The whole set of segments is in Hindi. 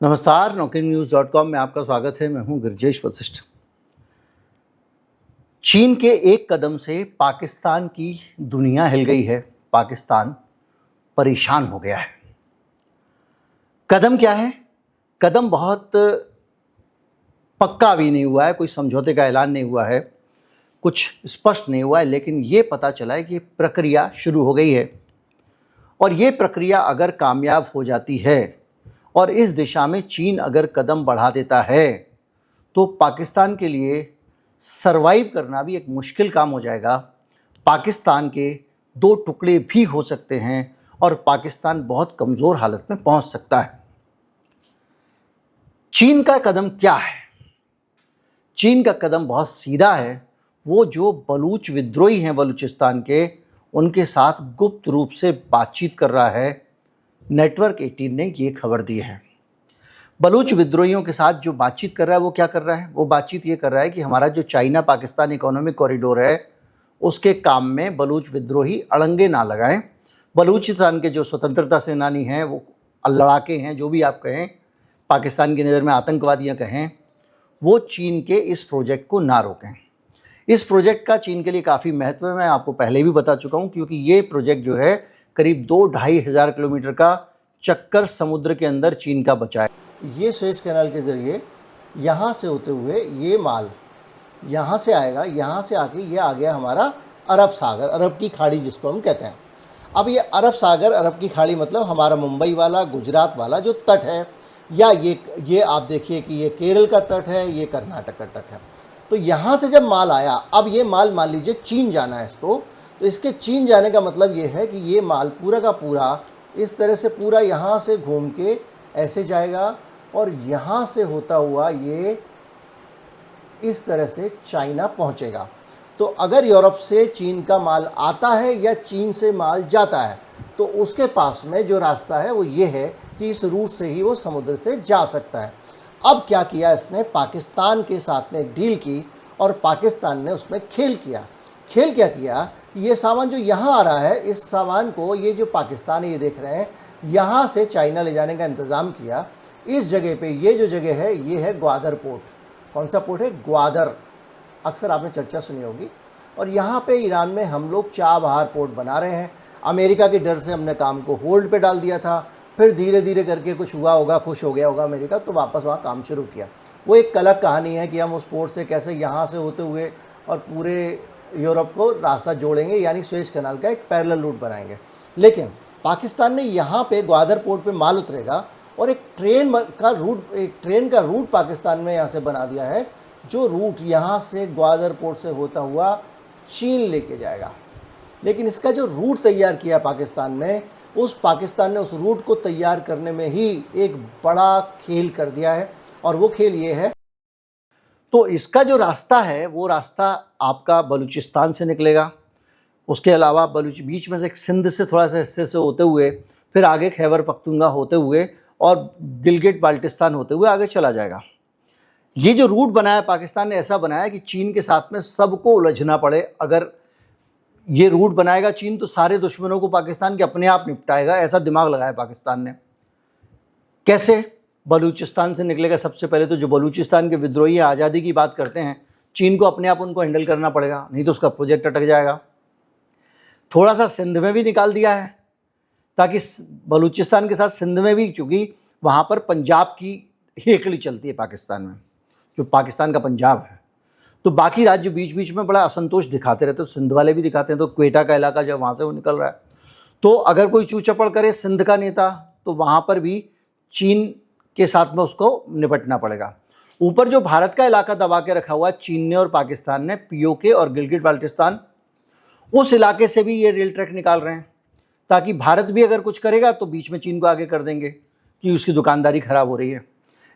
नमस्कार, नौकरीन्यूज़.com में आपका स्वागत है। मैं हूं गिरिजेश वशिष्ठ। चीन के एक कदम से पाकिस्तान की दुनिया हिल गई है। पाकिस्तान परेशान हो गया है। कदम क्या है? कदम बहुत पक्का भी नहीं हुआ है, कोई समझौते का ऐलान नहीं हुआ है, कुछ स्पष्ट नहीं हुआ है, लेकिन ये पता चला है कि प्रक्रिया शुरू हो गई है। और ये प्रक्रिया अगर कामयाब हो जाती है और इस दिशा में चीन अगर कदम बढ़ा देता है तो पाकिस्तान के लिए सरवाइव करना भी एक मुश्किल काम हो जाएगा। पाकिस्तान के दो टुकड़े भी हो सकते हैं और पाकिस्तान बहुत कमज़ोर हालत में पहुंच सकता है। चीन का कदम क्या है? चीन का कदम बहुत सीधा है। वो जो बलूच विद्रोही हैं बलूचिस्तान के, उनके साथ गुप्त रूप से बातचीत कर रहा है। नेटवर्क 18 ने ये खबर दी है। बलूच विद्रोहियों के साथ जो बातचीत कर रहा है वो क्या कर रहा है? वो बातचीत ये कर रहा है कि हमारा जो चाइना पाकिस्तान इकोनॉमिक कॉरिडोर है उसके काम में बलूच विद्रोही अड़ंगे ना लगाएं। बलूचिस्तान के जो स्वतंत्रता सेनानी हैं, वो लड़ाके हैं, जो भी आप कहें, पाकिस्तान की नज़र में आतंकवादियाँ कहें, वो चीन के इस प्रोजेक्ट को ना रोकें। इस प्रोजेक्ट का चीन के लिए काफ़ी महत्व है। मैं आपको पहले भी बता चुका हूँ, क्योंकि ये प्रोजेक्ट जो है करीब 2-2.5 हज़ार किलोमीटर का चक्कर समुद्र के अंदर चीन का बचा है। ये सुएज़ कैनाल के ज़रिए यहाँ से होते हुए ये माल यहाँ से आएगा, यहाँ से आके ये आ गया हमारा अरब सागर, अरब की खाड़ी जिसको हम कहते हैं। अब ये अरब सागर, अरब की खाड़ी मतलब हमारा मुंबई वाला, गुजरात वाला जो तट है, या ये आप देखिए कि ये केरल का तट है, ये कर्नाटक का तट है। तो यहाँ से जब माल आया, अब ये माल मान लीजिए चीन जाना है इसको, तो इसके चीन जाने का मतलब ये है कि ये माल पूरा का पूरा इस तरह से पूरा यहाँ से घूम के ऐसे जाएगा और यहाँ से होता हुआ ये इस तरह से चाइना पहुँचेगा। तो अगर यूरोप से चीन का माल आता है या चीन से माल जाता है, तो उसके पास में जो रास्ता है वो ये है कि इस रूट से ही वो समुद्र से जा सकता है। अब क्या किया इसने? पाकिस्तान के साथ में एक डील की और पाकिस्तान ने उसमें खेल किया। खेल क्या किया कि ये सामान जो यहाँ आ रहा है, इस सामान को ये जो पाकिस्तान है, ये देख रहे हैं, यहाँ से चाइना ले जाने का इंतज़ाम किया। इस जगह पे ये जो जगह है ये है ग्वादर पोर्ट। कौन सा पोर्ट है? ग्वादर। अक्सर आपने चर्चा सुनी होगी। और यहाँ पे ईरान में हम लोग चाबहार पोर्ट बना रहे हैं। अमेरिका के डर से हमने काम को होल्ड पे डाल दिया था, फिर धीरे धीरे करके कुछ हुआ होगा, खुश हो गया होगा अमेरिका, तो वापस वहाँ काम शुरू किया। वो एक अलग कहानी है कि हम उस पोर्ट से कैसे यहाँ से होते हुए और पूरे यूरोप को रास्ता जोड़ेंगे, यानी सुएज़ कैनाल का एक पैरेलल रूट बनाएंगे। लेकिन पाकिस्तान ने यहाँ पे ग्वादर पोर्ट पे माल उतरेगा और एक ट्रेन का रूट पाकिस्तान में यहाँ से बना दिया है, जो रूट यहाँ से ग्वादर पोर्ट से होता हुआ चीन लेके जाएगा। लेकिन इसका जो रूट तैयार किया पाकिस्तान में, पाकिस्तान ने उस रूट को तैयार करने में ही एक बड़ा खेल कर दिया है, और वो खेल ये है। तो इसका जो रास्ता है वो रास्ता आपका बलूचिस्तान से निकलेगा, उसके अलावा बीच में से एक सिंध से थोड़ा सा हिस्से से होते हुए फिर आगे खैबर पख्तूनख्वा होते हुए और गिलगिट बाल्टिस्तान होते हुए आगे चला जाएगा। ये जो रूट बनाया पाकिस्तान ने, ऐसा बनाया कि चीन के साथ में सबको उलझना पड़े। अगर ये रूट बनाएगा चीन तो सारे दुश्मनों को पाकिस्तान के अपने आप निपटाएगा, ऐसा दिमाग लगाया पाकिस्तान ने। कैसे? बलूचिस्तान से निकलेगा सबसे पहले। तो जो बलूचिस्तान के विद्रोही आज़ादी की बात करते हैं, चीन को अपने आप उनको हैंडल करना पड़ेगा, नहीं तो उसका प्रोजेक्ट अटक जाएगा। थोड़ा सा सिंध में भी निकाल दिया है, ताकि बलूचिस्तान के साथ सिंध में भी, क्योंकि वहाँ पर पंजाब की हेकड़ी चलती है पाकिस्तान में, जो पाकिस्तान का पंजाब है, तो बाकी राज्य बीच बीच में बड़ा असंतोष दिखाते रहते हैं। तो सिंध वाले भी दिखाते हैं। तो क्वेटा का इलाका जब वहाँ से वो निकल रहा है, तो अगर कोई चूचपड़ करे सिंध का नेता, तो वहाँ पर भी चीन के साथ में उसको निपटना पड़ेगा। ऊपर जो भारत का इलाका दबा के रखा हुआ चीन ने और पाकिस्तान ने, पीओके और गिलगिट बाल्टिस्तान, उस इलाके से भी ये रेल ट्रैक निकाल रहे हैं, ताकि भारत भी अगर कुछ करेगा तो बीच में चीन को आगे कर देंगे कि उसकी दुकानदारी खराब हो रही है।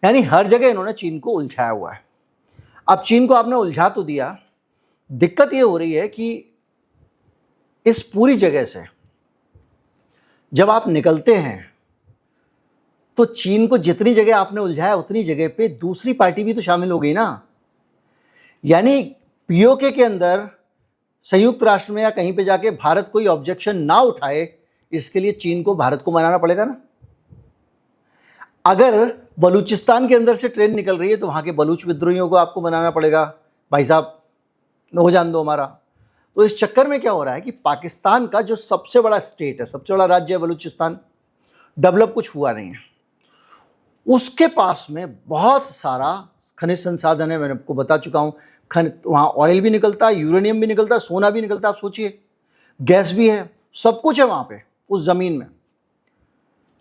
यानी हर जगह इन्होंने चीन को उलझाया हुआ है। अब चीन को आपने उलझा तो दिया, दिक्कत ये हो रही है कि इस पूरी जगह से जब आप निकलते हैं तो चीन को जितनी जगह आपने उलझाया उतनी जगह पे दूसरी पार्टी भी तो शामिल हो गई ना। यानी पीओके के अंदर संयुक्त राष्ट्र में या कहीं पे जाके भारत कोई ऑब्जेक्शन ना उठाए, इसके लिए चीन को भारत को मनाना पड़ेगा ना। अगर बलूचिस्तान के अंदर से ट्रेन निकल रही है तो वहाँ के बलूच विद्रोहियों को आपको बनाना पड़ेगा, भाई साहब हो जान दो हमारा। तो इस चक्कर में क्या हो रहा है कि पाकिस्तान का जो सबसे बड़ा स्टेट है, सबसे बड़ा राज्य है बलूचिस्तान, डेवलप कुछ हुआ नहीं है। उसके पास में बहुत सारा खनिज संसाधन है, मैंने आपको बता चुका हूँ। वहाँ ऑयल भी निकलता है, यूरेनियम भी निकलता है, सोना भी निकलता है, आप सोचिए, गैस भी है, सब कुछ है वहाँ पे उस ज़मीन में।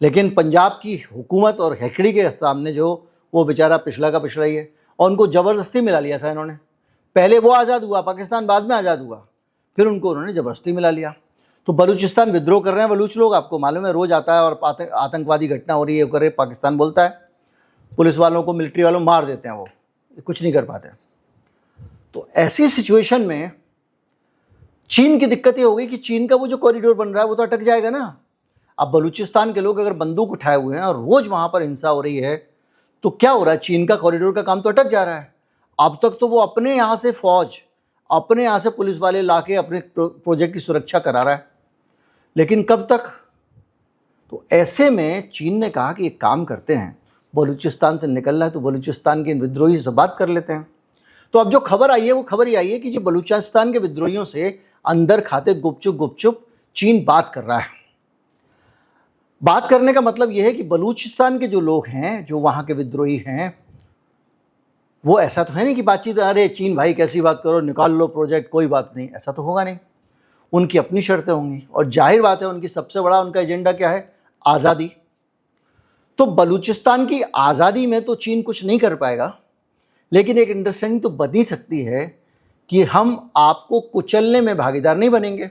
लेकिन पंजाब की हुकूमत और हेकड़ी के सामने जो वो बेचारा पिछला का पिछड़ा ही है, और उनको ज़बरदस्ती मिला लिया था इन्होंने। पहले वो आज़ाद हुआ पाकिस्तान, बाद में आज़ाद हुआ, फिर उनको उन्होंने ज़बरदस्ती मिला लिया। तो बलूचिस्तान विद्रोह कर रहे हैं बलूच लोग, आपको मालूम है, रोज़ आता है और आतंकवादी घटना हो रही है करे, पाकिस्तान बोलता है, पुलिस वालों को, मिलिट्री वालों मार देते हैं, वो कुछ नहीं कर पाते। तो ऐसी सिचुएशन में चीन की दिक्कत ये हो गई कि चीन का वो जो कॉरिडोर बन रहा है वो तो अटक जाएगा ना। अब बलूचिस्तान के लोग अगर बंदूक उठाए हुए हैं और रोज़ वहाँ पर हिंसा हो रही है तो क्या हो रहा है, चीन का कॉरिडोर का काम तो अटक जा रहा है। अब तक तो वो अपने यहाँ से फौज, अपने यहाँ से पुलिस वाले ला के अपने प्रोजेक्ट की सुरक्षा करा रहा है, लेकिन कब तक। तो ऐसे में चीन ने कहा कि एक काम करते हैं, बलूचिस्तान से निकलना है तो बलूचिस्तान के विद्रोही से बात कर लेते हैं। तो अब जो खबर आई है वो खबर ये आई है कि जो बलूचिस्तान के विद्रोहियों से अंदर खाते गुपचुप चीन बात कर रहा है। बात करने का मतलब यह है कि बलूचिस्तान के जो लोग हैं, जो वहाँ के विद्रोही हैं, वो ऐसा तो है नहीं कि बातचीत, अरे चीन भाई कैसी बात करो, निकाल लो प्रोजेक्ट, कोई बात नहीं, ऐसा तो होगा नहीं। उनकी अपनी शर्तें होंगी, और जाहिर बात है उनकी सबसे बड़ा उनका एजेंडा क्या है, आज़ादी। तो बलूचिस्तान की आज़ादी में तो चीन कुछ नहीं कर पाएगा, लेकिन एक अंडरस्टैंडिंग तो बन ही सकती है कि हम आपको कुचलने में भागीदार नहीं बनेंगे।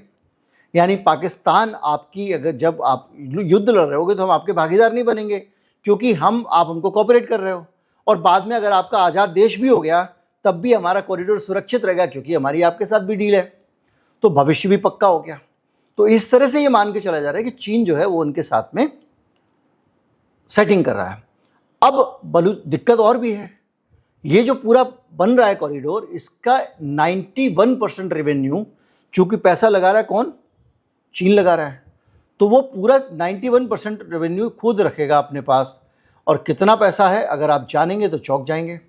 यानी पाकिस्तान आपकी, अगर जब आप युद्ध लड़ रहे होगे तो हम आपके भागीदार नहीं बनेंगे, क्योंकि आप हमको कोऑपरेट कर रहे हो, और बाद में अगर आपका आज़ाद देश भी हो गया तब भी हमारा कॉरिडोर सुरक्षित रहेगा, क्योंकि हमारी आपके साथ भी डील है, तो भविष्य भी पक्का हो गया। तो इस तरह से ये मान के चला जा रहा है कि चीन जो है वो उनके साथ में सेटिंग कर रहा है। अब दिक्कत और भी है, ये जो पूरा बन रहा है कॉरिडोर, इसका 91% रेवेन्यू, चूंकि पैसा लगा रहा है कौन, चीन लगा रहा है, तो वो पूरा 91% रेवेन्यू खुद रखेगा अपने पास। और कितना पैसा है अगर आप जानेंगे तो चौंक जाएंगे,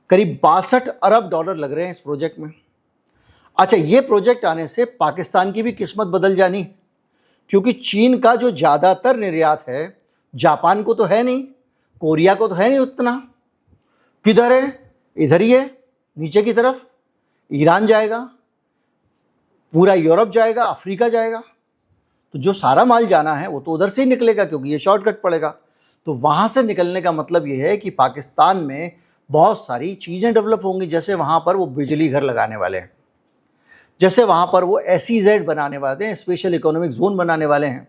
करीब 62 अरब डॉलर लग रहे हैं इस प्रोजेक्ट में। अच्छा, ये प्रोजेक्ट आने से पाकिस्तान की भी किस्मत बदल जानी, क्योंकि चीन का जो ज़्यादातर निर्यात है, जापान को तो है नहीं, कोरिया को तो है नहीं उतना, किधर है, इधर ही है नीचे की तरफ, ईरान जाएगा, पूरा यूरोप जाएगा, अफ्रीका जाएगा। तो जो सारा माल जाना है वो तो उधर से ही निकलेगा, क्योंकि ये शॉर्टकट पड़ेगा। तो वहाँ से निकलने का मतलब ये है कि पाकिस्तान में बहुत सारी चीज़ें डेवलप होंगी, जैसे वहाँ पर वो बिजली घर लगाने वाले हैं, जैसे वहाँ पर वो SEZ बनाने वाले हैं, स्पेशल इकोनॉमिक जोन बनाने वाले हैं।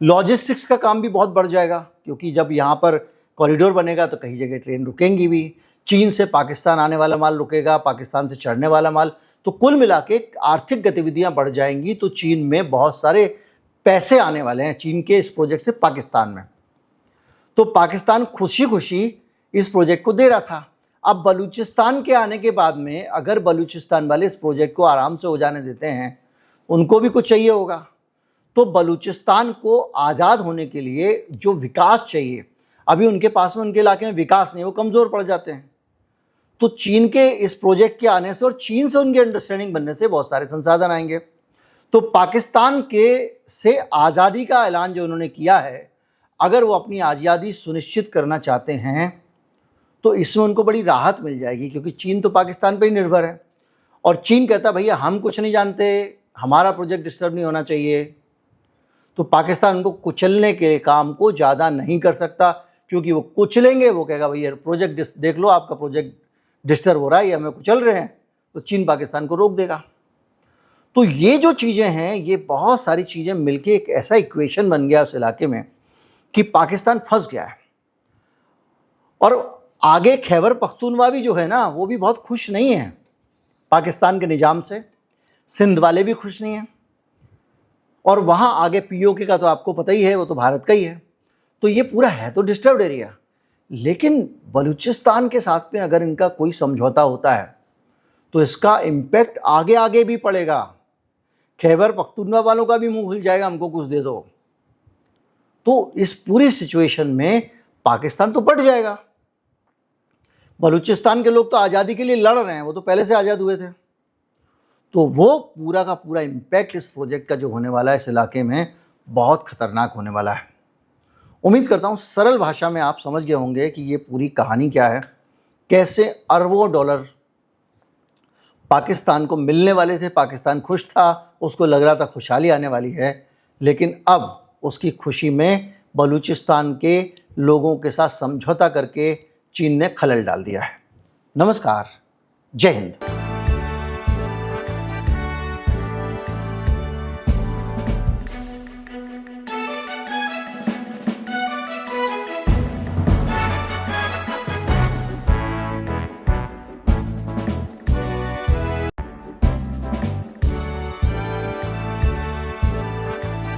लॉजिस्टिक्स का काम भी बहुत बढ़ जाएगा, क्योंकि जब यहाँ पर कॉरिडोर बनेगा तो कई जगह ट्रेन रुकेंगी भी, चीन से पाकिस्तान आने वाला माल रुकेगा, पाकिस्तान से चढ़ने वाला माल, तो कुल मिला के आर्थिक गतिविधियाँ बढ़ जाएंगी। तो चीन में बहुत सारे पैसे आने वाले हैं चीन के इस प्रोजेक्ट से पाकिस्तान में। तो पाकिस्तान खुशी खुशी इस प्रोजेक्ट को दे रहा था। अब बलूचिस्तान के आने के बाद में अगर बलूचिस्तान वाले इस प्रोजेक्ट को आराम से हो जाने देते हैं, उनको भी कुछ चाहिए होगा। तो बलूचिस्तान को आज़ाद होने के लिए जो विकास चाहिए, अभी उनके पास में, उनके इलाके में विकास नहीं, वो कमज़ोर पड़ जाते हैं। तो चीन के इस प्रोजेक्ट के आने से और चीन से उनकी अंडरस्टैंडिंग बनने से बहुत सारे संसाधन आएंगे। तो पाकिस्तान के से आज़ादी का ऐलान जो उन्होंने किया है, अगर वो अपनी आज़ादी सुनिश्चित करना चाहते हैं तो इसमें उनको बड़ी राहत मिल जाएगी, क्योंकि चीन तो पाकिस्तान पर ही निर्भर है, और चीन कहता भैया हम कुछ नहीं जानते, हमारा प्रोजेक्ट डिस्टर्ब नहीं होना चाहिए। तो पाकिस्तान उनको कुचलने के काम को ज़्यादा नहीं कर सकता, क्योंकि वो कुचलेंगे, वो कहेगा भैया प्रोजेक्ट देख लो, आपका प्रोजेक्ट डिस्टर्ब हो रहा है या हमें कुचल रहे हैं, तो चीन पाकिस्तान को रोक देगा। तो ये जो चीज़ें हैं, ये बहुत सारी चीज़ें मिलके एक ऐसा इक्वेशन बन गया उस इलाके में कि पाकिस्तान फंस गया है। और आगे खैबर पख्तूनवा भी जो है ना, वो भी बहुत खुश नहीं है पाकिस्तान के निज़ाम से, सिंध वाले भी खुश नहीं हैं, और वहाँ आगे POK का तो आपको पता ही है, वो तो भारत का ही है। तो ये पूरा है तो डिस्टर्ब्ड एरिया, लेकिन बलूचिस्तान के साथ में अगर इनका कोई समझौता होता है तो इसका इम्पैक्ट आगे आगे भी पड़ेगा। खैबर पख्तूनवा वालों का भी मुंह खुल जाएगा, हमको कुछ दे दो। तो इस पूरी सिचुएशन में पाकिस्तान तो बढ़ जाएगा, बलूचिस्तान के लोग तो आज़ादी के लिए लड़ रहे हैं, वो तो पहले से आज़ाद हुए थे। तो वो पूरा का पूरा इम्पैक्ट इस प्रोजेक्ट का जो होने वाला है इस इलाके में बहुत खतरनाक होने वाला है। उम्मीद करता हूँ सरल भाषा में आप समझ गए होंगे कि ये पूरी कहानी क्या है, कैसे अरबों डॉलर पाकिस्तान को मिलने वाले थे। पाकिस्तान खुश था, उसको लग रहा था खुशहाली आने वाली है, लेकिन अब उसकी खुशी में बलूचिस्तान के लोगों के साथ समझौता करके चीन ने खलल डाल दिया है। नमस्कार, जय हिंद।